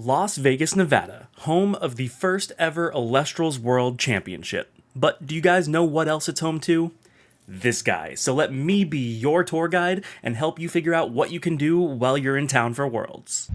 Las Vegas, Nevada, home of the first ever Elestrals World Championship. But do you guys know what else it's home to? This guy. So let me be your tour guide and help you figure out what you can do while you're in town for Worlds.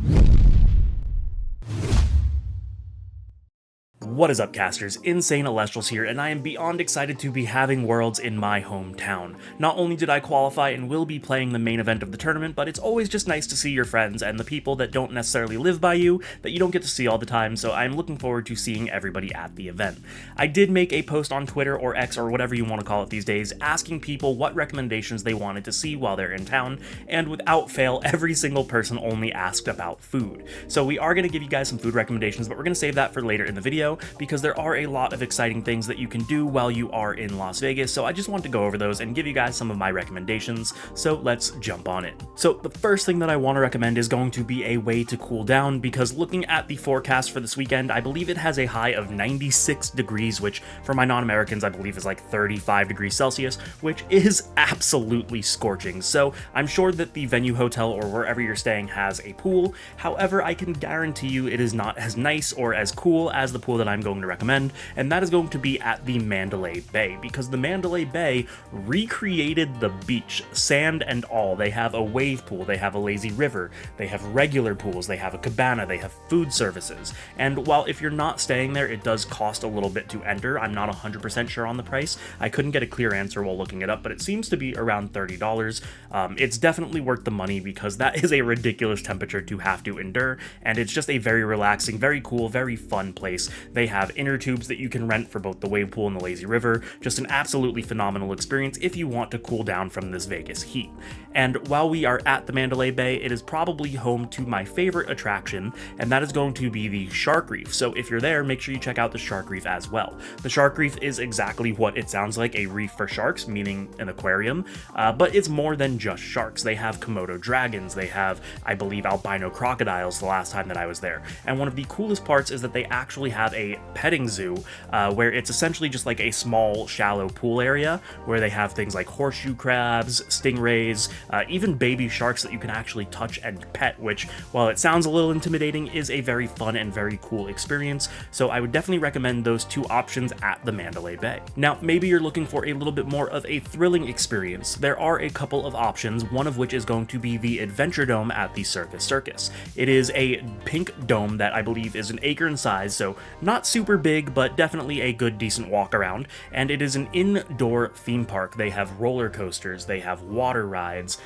What is up, casters? Insaiyan Elestrals here, and I am beyond excited to be having Worlds in my hometown. Not only did I qualify and will be playing the main event of the tournament, but it's always just nice to see your friends and the people that don't necessarily live by you, that you don't get to see all the time, so I'm looking forward to seeing everybody at the event. I did make a post on Twitter or X or whatever you want to call it these days, asking people what recommendations they wanted to see while they're in town, and without fail, every single person only asked about food. So we are going to give you guys some food recommendations, but we're going to save that for later in the video, because there are a lot of exciting things that you can do while you are in Las Vegas, so I just want to go over those and give you guys some of my recommendations, so let's jump on it. So the first thing that I want to recommend is going to be a way to cool down, because looking at the forecast for this weekend, I believe it has a high of 96 degrees, which for my non-Americans I believe is like 35 degrees Celsius, which is absolutely scorching. So I'm sure that the venue hotel or wherever you're staying has a pool. However, I can guarantee you it is not as nice or as cool as the pool that I'm going to recommend, and that is going to be at the Mandalay Bay, because the Mandalay Bay recreated the beach, sand and all. They have a wave pool, they have a lazy river, they have regular pools, they have a cabana, they have food services, and while if you're not staying there, it does cost a little bit to enter. I'm not 100% sure on the price. I couldn't get a clear answer while looking it up, but it seems to be around $30. It's definitely worth the money, because that is a ridiculous temperature to have to endure, and it's just a very relaxing, very cool, very fun place. They have inner tubes that you can rent for both the wave pool and the lazy river. Just an absolutely phenomenal experience if you want to cool down from this Vegas heat. And while we are at the Mandalay Bay, it is probably home to my favorite attraction, and that is going to be the Shark Reef. So if you're there, make sure you check out the Shark Reef as well. The Shark Reef is exactly what it sounds like, a reef for sharks, meaning an aquarium, but it's more than just sharks. They have Komodo dragons, they have, I believe, albino crocodiles the last time that I was there. And one of the coolest parts is that they actually have a petting zoo, where it's essentially just like a small, shallow pool area where they have things like horseshoe crabs, stingrays, even baby sharks that you can actually touch and pet, which, while it sounds a little intimidating, is a very fun and very cool experience. So I would definitely recommend those two options at the Mandalay Bay. Now, maybe you're looking for a little bit more of a thrilling experience. There are a couple of options, one of which is going to be the Adventure Dome at the Circus Circus. It is a pink dome that I believe is an acre in size, so not super big, but definitely a good, decent walk around, and it is an indoor theme park. They have roller coasters, they have water rides,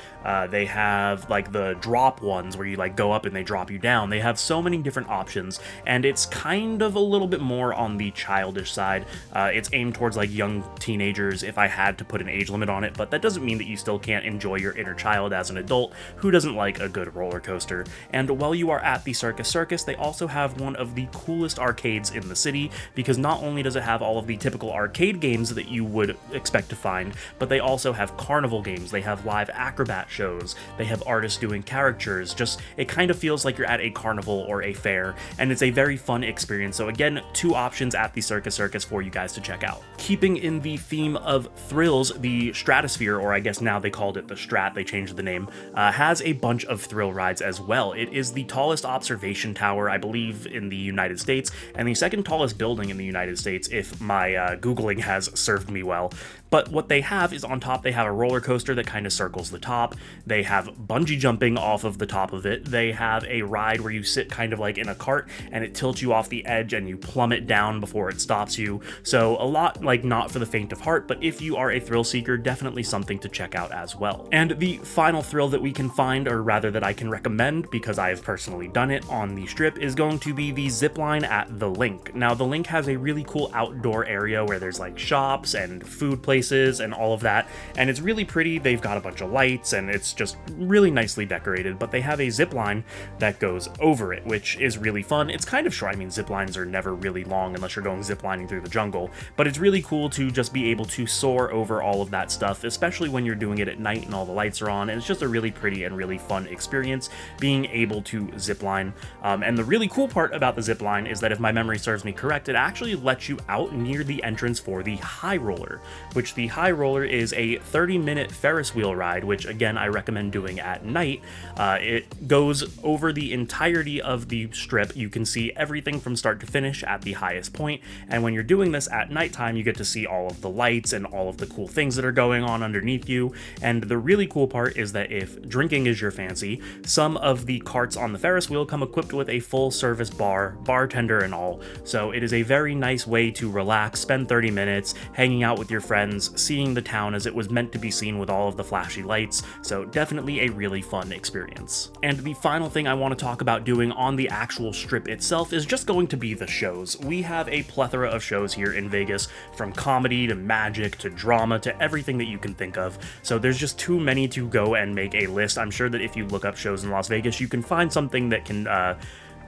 they have like the drop ones where you like go up and they drop you down. They have so many different options, and it's kind of a little bit more on the childish side. It's aimed towards like young teenagers, if I had to put an age limit on it, but that doesn't mean that you still can't enjoy your inner child as an adult who doesn't like a good roller coaster. And while you are at the Circus Circus, they also have one of the coolest arcades in the city, because not only does it have all of the typical arcade games that you would expect to find, but they also have carnival games, they have live acrobat shows, they have artists doing caricatures. Just, it kind of feels like you're at a carnival or a fair, and it's a very fun experience. So again, two options at the Circus Circus for you guys to check out. Keeping in the theme of thrills, the Stratosphere, or I guess now they called it the Strat, they changed the name, has a bunch of thrill rides as well. It is the tallest observation tower, I believe, in the United States, and the second tallest building in the United States, if my Googling has served me well. But what they have is on top, they have a roller coaster that kind of circles the top. They have bungee jumping off of the top of it. They have a ride where you sit kind of like in a cart and it tilts you off the edge and you plummet down before it stops you. So a lot like not for the faint of heart, but if you are a thrill seeker, definitely something to check out as well. And the final thrill that we can find, or rather that I can recommend because I have personally done it on the Strip, is going to be the zip line at the Link. Now, the Link has a really cool outdoor area where there's like shops and food places and all of that, and it's really pretty. They've got a bunch of lights and it's just really nicely decorated, but they have a zip line that goes over it, which is really fun. It's kind of short. I mean, zip lines are never really long unless you're going zip lining through the jungle, but it's really cool to just be able to soar over all of that stuff, especially when you're doing it at night and all the lights are on, and it's just a really pretty and really fun experience being able to zip line. And the really cool part about the zip line is that, if my memory serves me correct, it actually lets you out near the entrance for the high roller, which which the High Roller is a 30-minute Ferris wheel ride, which again I recommend doing at night. It goes over the entirety of the strip. You can see everything from start to finish at the highest point, and when you're doing this at nighttime, you get to see all of the lights and all of the cool things that are going on underneath you. And the really cool part is that if drinking is your fancy, some of the carts on the Ferris wheel come equipped with a full service bar, bartender and all. So it is a very nice way to relax, spend 30 minutes hanging out with your friends, seeing the town as it was meant to be seen with all of the flashy lights. So definitely a really fun experience. And the final thing I want to talk about doing on the actual strip itself is just going to be the shows. We have a plethora of shows here in Vegas, from comedy to magic to drama to everything that you can think of. So there's just too many to go and make a list. I'm sure that if you look up shows in Las Vegas, you can find something that can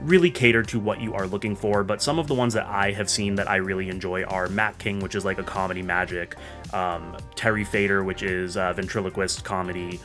really cater to what you are looking for, but some of the ones that I have seen that I really enjoy are Map King, which is like a comedy magic, Terry Fader, which is ventriloquist comedy.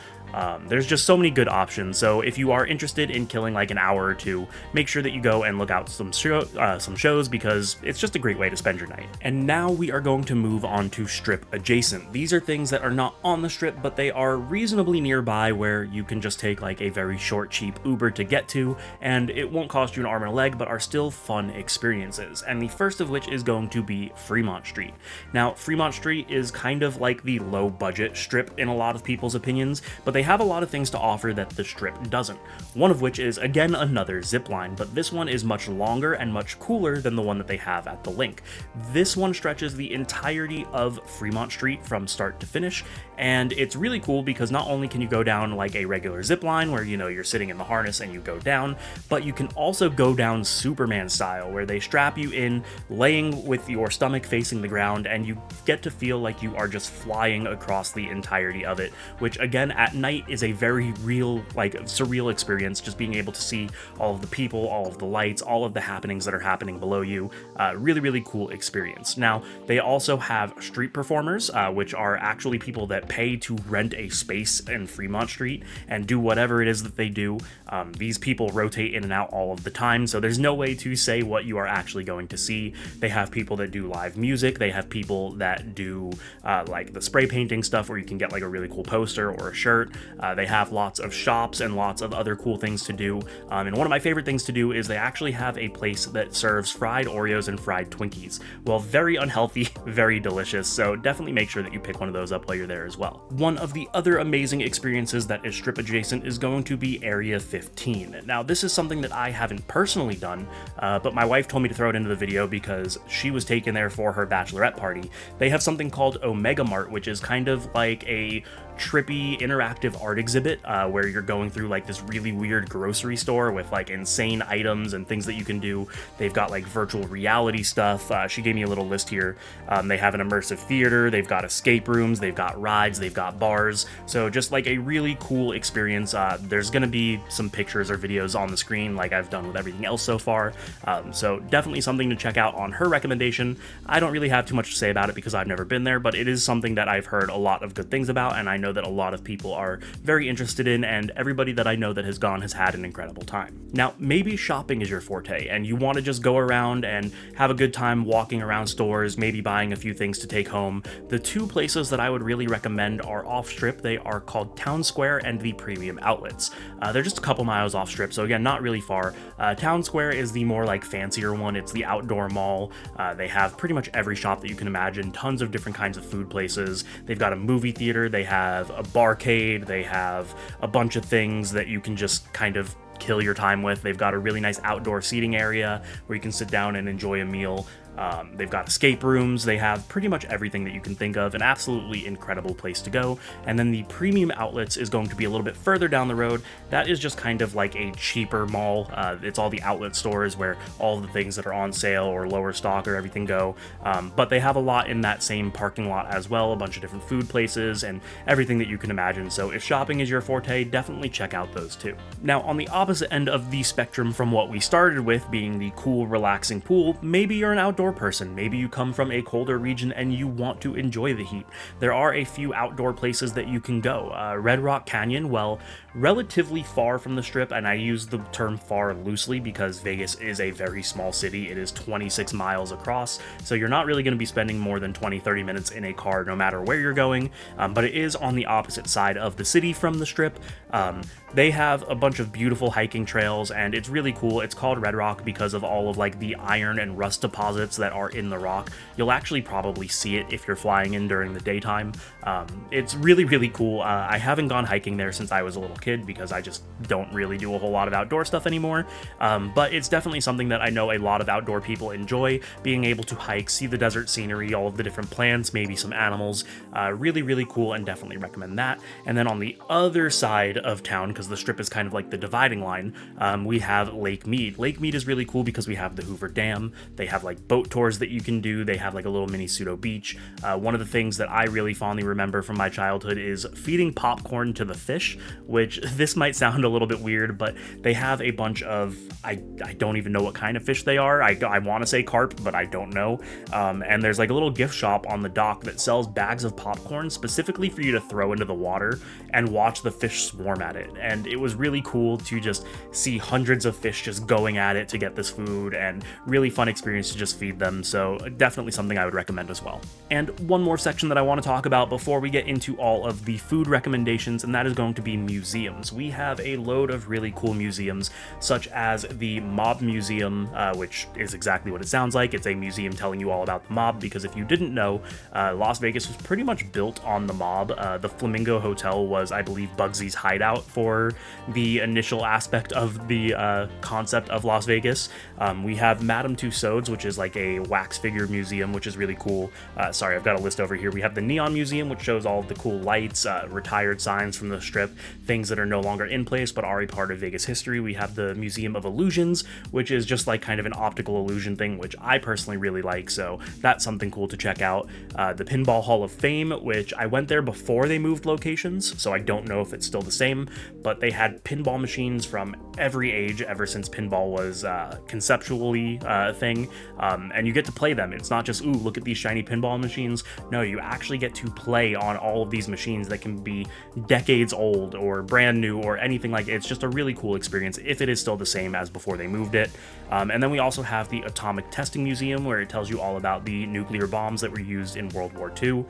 There's just so many good options, so if you are interested in killing like an hour or two, make sure that you go and look out some shows, because it's just a great way to spend your night. And now we are going to move on to strip adjacent. These are things that are not on the strip, but they are reasonably nearby, where you can just take like a very short, cheap Uber to get to, and it won't cost you an arm and a leg, but are still fun experiences. And the first of which is going to be Fremont Street. Now, Fremont Street is kind of like the low budget strip in a lot of people's opinions, but they have a lot of things to offer that the strip doesn't. One of which is, again, another zip line, but this one is much longer and much cooler than the one that they have at the Link. This one stretches the entirety of Fremont Street from start to finish, and it's really cool because not only can you go down like a regular zip line where, you know, you're sitting in the harness and you go down, but you can also go down Superman style, where they strap you in, laying with your stomach facing the ground, and you get to feel like you are just flying across the entirety of it, which again at night is a very real, like, surreal experience, just being able to see all of the people, all of the lights, all of the happenings that are happening below you. Really cool experience. Now, they also have street performers, which are actually people that pay to rent a space in Fremont Street and do whatever it is that they do. These people rotate in and out all of the time, so there's no way to say what you are actually going to see. They have people that do live music, they have people that do like the spray painting stuff where you can get like a really cool poster or a shirt. They have lots of shops and lots of other cool things to do. And one of my favorite things to do is they actually have a place that serves fried Oreos and fried Twinkies. Well, very unhealthy, very delicious, so definitely make sure that you pick one of those up while you're there as well. One of the other amazing experiences that is strip adjacent is going to be Area 15. Now, this is something that I haven't personally done, but my wife told me to throw it into the video because she was taken there for her bachelorette party. They have something called Omega Mart, which is kind of like a trippy interactive art exhibit where you're going through like this really weird grocery store with like insane items and things that you can do. They've got like virtual reality stuff. She gave me a little list here. They have an immersive theater, they've got escape rooms, they've got rides, they've got bars. So just like a really cool experience. There's gonna be some pictures or videos on the screen like I've done with everything else so far. So definitely something to check out on her recommendation. I don't really have too much to say about it because I've never been there, but it is something that I've heard a lot of good things about, and I know that a lot of people are very interested in, and everybody that I know that has gone has had an incredible time. Now, maybe shopping is your forte and you want to just go around and have a good time walking around stores, maybe buying a few things to take home. The two places that I would really recommend are off strip. They are called Town Square and the Premium Outlets. They're just a couple miles off strip, so again, not really far. Town Square is the more like fancier one. It's the outdoor mall. They have pretty much every shop that you can imagine, tons of different kinds of food places. They've got a movie theater, they have a barcade, they have a bunch of things that you can just kind of kill your time with. They've got a really nice outdoor seating area where you can sit down and enjoy a meal. They've got escape rooms, they have pretty much everything that you can think of, an absolutely incredible place to go. And then the Premium Outlets is going to be a little bit further down the road. That is just kind of like a cheaper mall. It's all the outlet stores where all of the things that are on sale or lower stock or everything go. But they have a lot in that same parking lot as well, a bunch of different food places and everything that you can imagine. So if shopping is your forte, definitely check out those too. Now, on the opposite end of the spectrum from what we started with, being the cool, relaxing pool, maybe you're an outdoor outdoor person. Maybe you come from a colder region and you want to enjoy the heat. There are a few outdoor places that you can go. Red Rock Canyon, well, relatively far from the Strip, and I use the term far loosely because Vegas is a very small city. It is 26 miles across, so you're not really going to be spending more than 20-30 minutes in a car no matter where you're going, but it is on the opposite side of the city from the Strip. They have a bunch of beautiful hiking trails, and it's really cool. It's called Red Rock because of all of like the iron and rust deposits that are in the rock. You'll actually probably see it if you're flying in during the daytime. It's really, really cool. I haven't gone hiking there since I was a little kid because I just don't really do a whole lot of outdoor stuff anymore, but it's definitely something that I know a lot of outdoor people enjoy, being able to hike, see the desert scenery, all of the different plants, maybe some animals. Really, really cool, and definitely recommend that. And then on the other side of town, because the Strip is kind of like the dividing line, we have Lake Mead. Lake Mead is really cool because we have the Hoover Dam. They have like boat tours that you can do. They have like a little mini pseudo beach. One of the things that I really fondly remember from my childhood is feeding popcorn to the fish, which this might sound a little bit weird, but they have a bunch of, I don't even know what kind of fish they are. I want to say carp, but I don't know. And there's like a little gift shop on the dock that sells bags of popcorn specifically for you to throw into the water and watch the fish swarm at it. And it was really cool to just see hundreds of fish just going at it to get this food, and really fun experience to just feed them. So definitely something I would recommend as well. And one more section that I want to talk about before we get into all of the food recommendations, and that is going to be museums. We have a load of really cool museums, such as the Mob Museum, which is exactly what it sounds like. It's a museum telling you all about the mob, because if you didn't know, Las Vegas was pretty much built on the mob. The Flamingo Hotel was, I believe, Bugsy's hideout for the initial aspect of the concept of Las Vegas. We have Madame Tussauds, which is like a wax figure museum, which is really cool. Sorry, I've got a list over here. We have the Neon Museum, which shows all of the cool lights, retired signs from the Strip, things that are no longer in place but are a part of Vegas history. We have the Museum of Illusions, which is just like kind of an optical illusion thing, which I personally really like, so that's something cool to check out. The Pinball Hall of Fame, which I went there before they moved locations, so I don't know if it's still the same, but they had pinball machines from every age ever since pinball was conceptually a thing, and you get to play them. It's not just, ooh, look at these shiny pinball machines. No, you actually get to play on all of these machines that can be decades old or brand new or anything like it. It's just a really cool experience if it is still the same as before they moved it. And then we also have the Atomic Testing Museum, where it tells you all about the nuclear bombs that were used in World War II,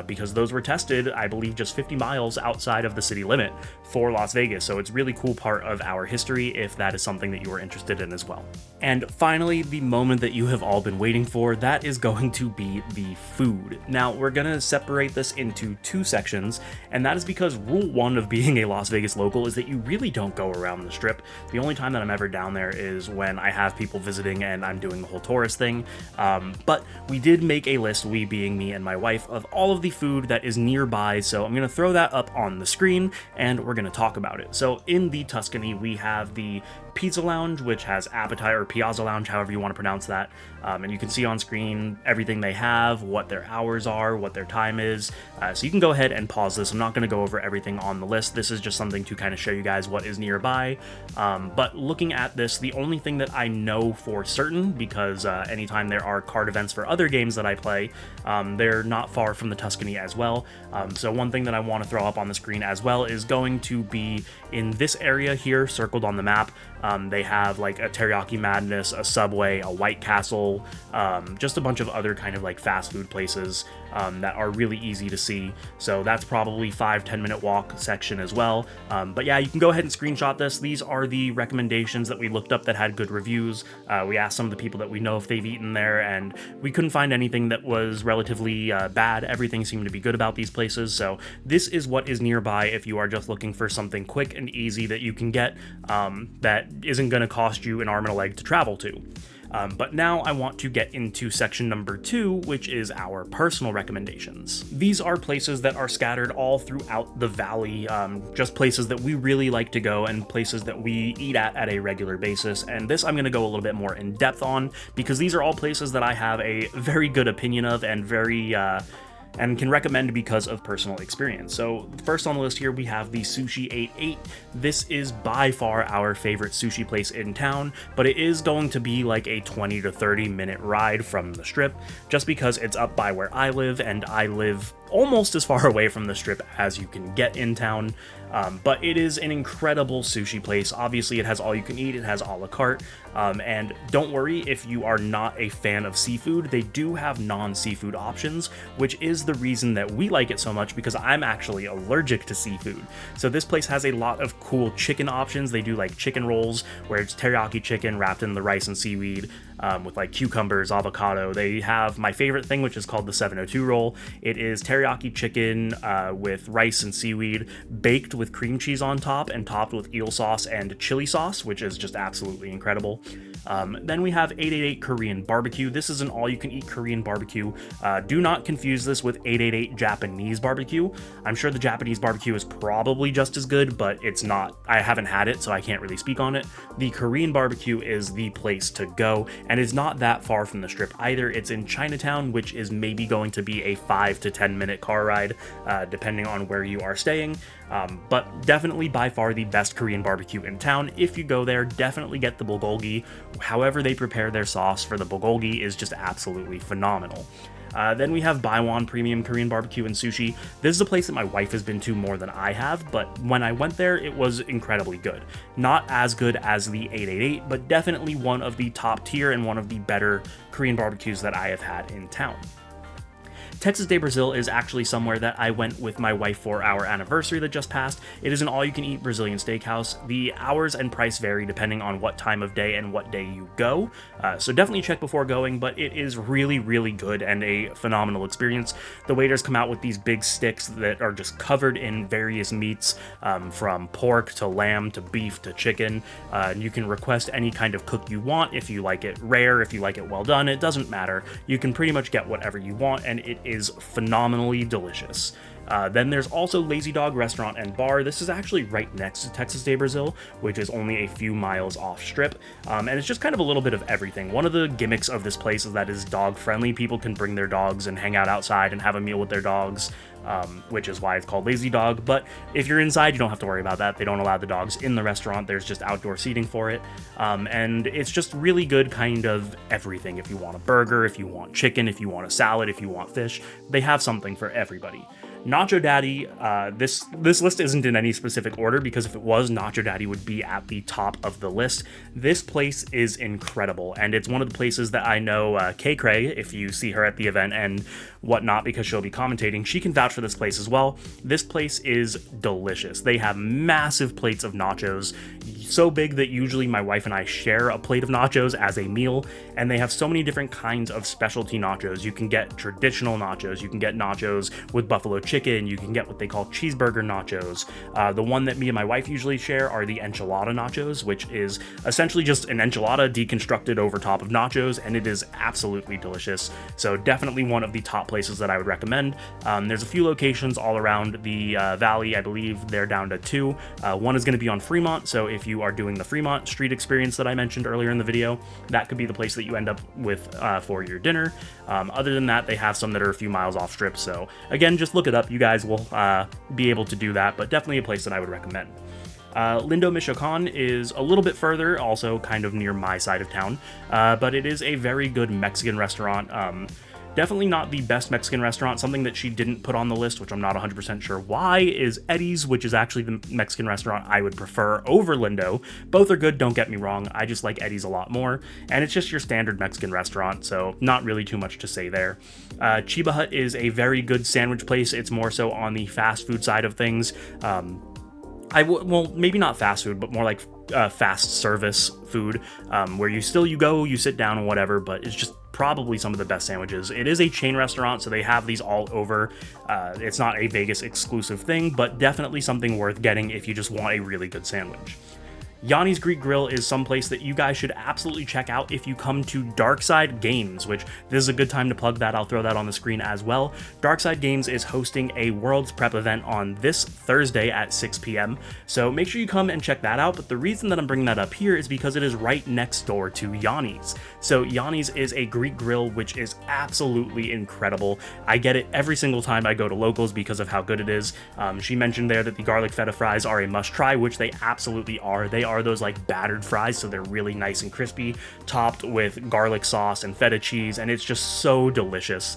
because those were tested, I believe, just 50 miles outside of the city limit for Las Vegas. So it's a really cool part of our history if that is something that you are interested in as well. And finally, the moment that you have all been waiting for, that is going to be the food. Now, we're going to separate this into two sections, and that is because rule one of being a Las Vegas local is that you really don't go around the Strip. The only time that I'm ever down there is when I have people visiting and I'm doing the whole tourist thing. But we did make a list, we being me and my wife, of all of the food that is nearby, so I'm going to throw that up on the screen and we're going to talk about it. So in the Tuscany, we have the Pizza Lounge, which has appetizer, or Piazza Lounge, however you want to pronounce that. And you can see on screen everything they have, what their hours are, what their time is. So you can go ahead and pause this. I'm not going to go over everything on the list. This is just something to kind of show you guys what is nearby. But looking at this, the only thing that I know for certain, because anytime there are card events for other games that I play, they're not far from the Tuscany as well. So one thing that I want to throw up on the screen as well is going to be in this area here, circled on the map. They have like a Teriyaki Madness, a Subway, a White Castle, just a bunch of other kind of like fast food places that are really easy to see. So that's probably 5-10 minute walk section as well. But yeah, you can go ahead and screenshot this. These are the recommendations that we looked up that had good reviews. We asked some of the people that we know if they've eaten there, and we couldn't find anything that was relatively bad. Everything seemed to be good about these places. So this is what is nearby if you are just looking for something quick and easy that you can get that isn't going to cost you an arm and a leg to travel to. But now I want to get into section number 2, which is our personal recommendations. These are places that are scattered all throughout the valley, just places that we really like to go and places that we eat at a regular basis. And this I'm going to go a little bit more in depth on, because these are all places that I have a very good opinion of and very and can recommend because of personal experience. So first on the list here, we have the Sushi 88. This is by far our favorite sushi place in town, but it is going to be like a 20 to 30 minute ride from the Strip, just because it's up by where I live, and I live almost as far away from the Strip as you can get in town. But it is an incredible sushi place. Obviously, it has all you can eat, it has a la carte, and don't worry if you are not a fan of seafood, they do have non-seafood options, which is the reason that we like it so much, because I'm actually allergic to seafood. So this place has a lot of cool chicken options. They do like chicken rolls, where it's teriyaki chicken wrapped in the rice and seaweed, with like cucumbers, avocado. They have my favorite thing, which is called the 702 roll. It is teriyaki chicken with rice and seaweed, baked with cream cheese on top and topped with eel sauce and chili sauce, which is just absolutely incredible. Then we have 888 Korean barbecue. This is an all-you-can-eat Korean barbecue. Do not confuse this with 888 Japanese barbecue. I'm sure the Japanese barbecue is probably just as good, but it's not. I haven't had it, so I can't really speak on it. The Korean barbecue is the place to go, and it's not that far from the Strip either. It's in Chinatown, which is maybe going to be a 5 to 10 minute car ride, depending on where you are staying. But definitely by far the best Korean barbecue in town. If you go there, definitely get the bulgogi. However they prepare their sauce for the bulgogi is just absolutely phenomenal. Then we have Baiwan Premium Korean Barbecue and Sushi. This is a place that my wife has been to more than I have, but when I went there, it was incredibly good. Not as good as the 888, but definitely one of the top tier and one of the better Korean barbecues that I have had in town. Texas de Brazil is actually somewhere that I went with my wife for our anniversary that just passed. It is an all-you-can-eat Brazilian steakhouse. The hours and price vary depending on what time of day and what day you go, so definitely check before going, but it is really, really good and a phenomenal experience. The waiters come out with these big sticks that are just covered in various meats, from pork to lamb to beef to chicken. You can request any kind of cook you want. If you like it rare, if you like it well done, it doesn't matter. You can pretty much get whatever you want, and it is phenomenally delicious. Then there's also Lazy Dog Restaurant and Bar. This is actually right next to Texas de Brazil, which is only a few miles off Strip, and it's just kind of a little bit of everything. One of the gimmicks of this place is that it is dog friendly. People can bring their dogs and hang out outside and have a meal with their dogs, which is why it's called Lazy Dog. But if you're inside, you don't have to worry about that. They don't allow the dogs in the restaurant. There's just outdoor seating for it, and it's just really good kind of everything. If you want a burger, if you want chicken, if you want a salad, if you want fish, they have something for everybody. Nacho Daddy, this list isn't in any specific order, because if it was, Nacho Daddy would be at the top of the list. This place is incredible, and it's one of the places that I know Kay Cray, if you see her at the event and whatnot, because she'll be commentating, she can vouch for this place as well. This place is delicious. They have massive plates of nachos, so big that usually my wife and I share a plate of nachos as a meal, and they have so many different kinds of specialty nachos. You can get traditional nachos, you can get nachos with buffalo chicken, you can get what they call cheeseburger nachos. The one that me and my wife usually share are the enchilada nachos, which is essentially just an enchilada deconstructed over top of nachos, and it is absolutely delicious. So definitely one of the top places that I would recommend. There's a few locations all around the valley. I believe they're down to 2. One is going to be on Fremont, so if you are doing the Fremont street experience that I mentioned earlier in the video, that could be the place that you end up with for your dinner. Other than that, they have some that are a few miles off Strip, so again, just look it up. You guys will be able to do that, but definitely a place that I would recommend. Lindo Michoacan is a little bit further, also kind of near my side of town, but it is a very good Mexican restaurant. Definitely not the best Mexican restaurant. Something that she didn't put on the list, which I'm not 100% sure why, is Eddie's, which is actually the Mexican restaurant I would prefer over Lindo. Both are good, don't get me wrong. I just like Eddie's a lot more, and it's just your standard Mexican restaurant, so not really too much to say there. Chiba Hut is a very good sandwich place. It's more so on the fast food side of things. Well, maybe not fast food, but more like fast service food, where you go, you sit down and whatever, but it's just probably some of the best sandwiches. It is a chain restaurant, so they have these all over. It's not a Vegas exclusive thing, but definitely something worth getting if you just want a really good sandwich. Yanni's Greek Grill is someplace that you guys should absolutely check out if you come to Darkside Games, which this is a good time to plug that. I'll throw that on the screen as well. Darkside Games is hosting a Worlds Prep event on this Thursday at 6 p.m. So make sure you come and check that out. But the reason that I'm bringing that up here is because it is right next door to Yanni's. So Yanni's is a Greek grill, which is absolutely incredible. I get it every single time I go to locals because of how good it is. She mentioned there that the garlic feta fries are a must try, which they absolutely are. They are those like battered fries, so they're really nice and crispy, topped with garlic sauce and feta cheese, and it's just so delicious.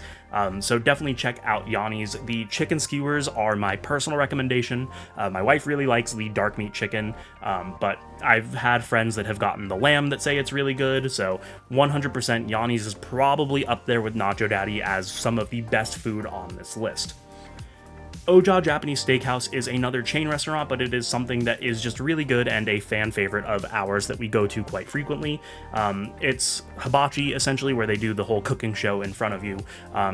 So definitely check out Yanni's. The chicken skewers are my personal recommendation. My wife really likes the dark meat chicken, but I've had friends that have gotten the lamb that say it's really good, so 100% Yanni's is probably up there with Nacho Daddy as some of the best food on this list. Oja Japanese Steakhouse is another chain restaurant, but it is something that is just really good and a fan favorite of ours that we go to quite frequently. It's hibachi, essentially, where they do the whole cooking show in front of you.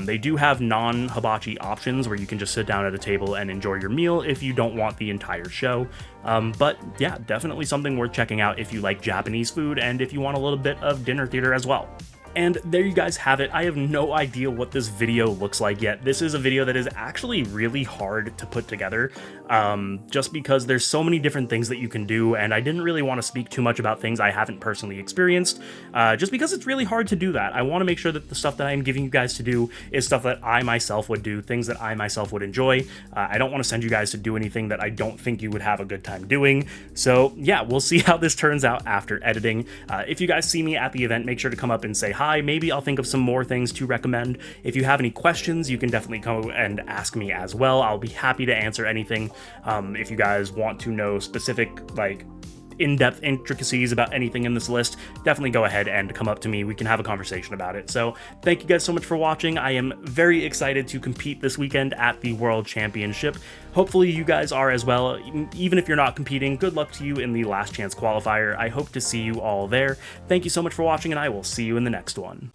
They do have non-hibachi options where you can just sit down at a table and enjoy your meal if you don't want the entire show. But yeah, definitely something worth checking out if you like Japanese food and if you want a little bit of dinner theater as well. And there you guys have it. I have no idea what this video looks like yet. This is a video that is actually really hard to put together, just because there's so many different things that you can do, and I didn't really want to speak too much about things I haven't personally experienced, just because it's really hard to do that. I want to make sure that the stuff that I'm giving you guys to do is stuff that I myself would do, things that I myself would enjoy. I don't want to send you guys to do anything that I don't think you would have a good time doing. So yeah, we'll see how this turns out after editing. If you guys see me at the event, make sure to come up and say hi. Maybe I'll think of some more things to recommend. If you have any questions, you can definitely come and ask me as well. I'll be happy to answer anything. If you guys want to know specific, like, in-depth intricacies about anything in this list, definitely go ahead and come up to me. We can have a conversation about it. So thank you guys so much for watching. I am very excited to compete this weekend at the World Championship. Hopefully you guys are as well. Even if you're not competing, good luck to you in the last chance qualifier. I hope to see you all there. Thank you so much for watching, and I will see you in the next one.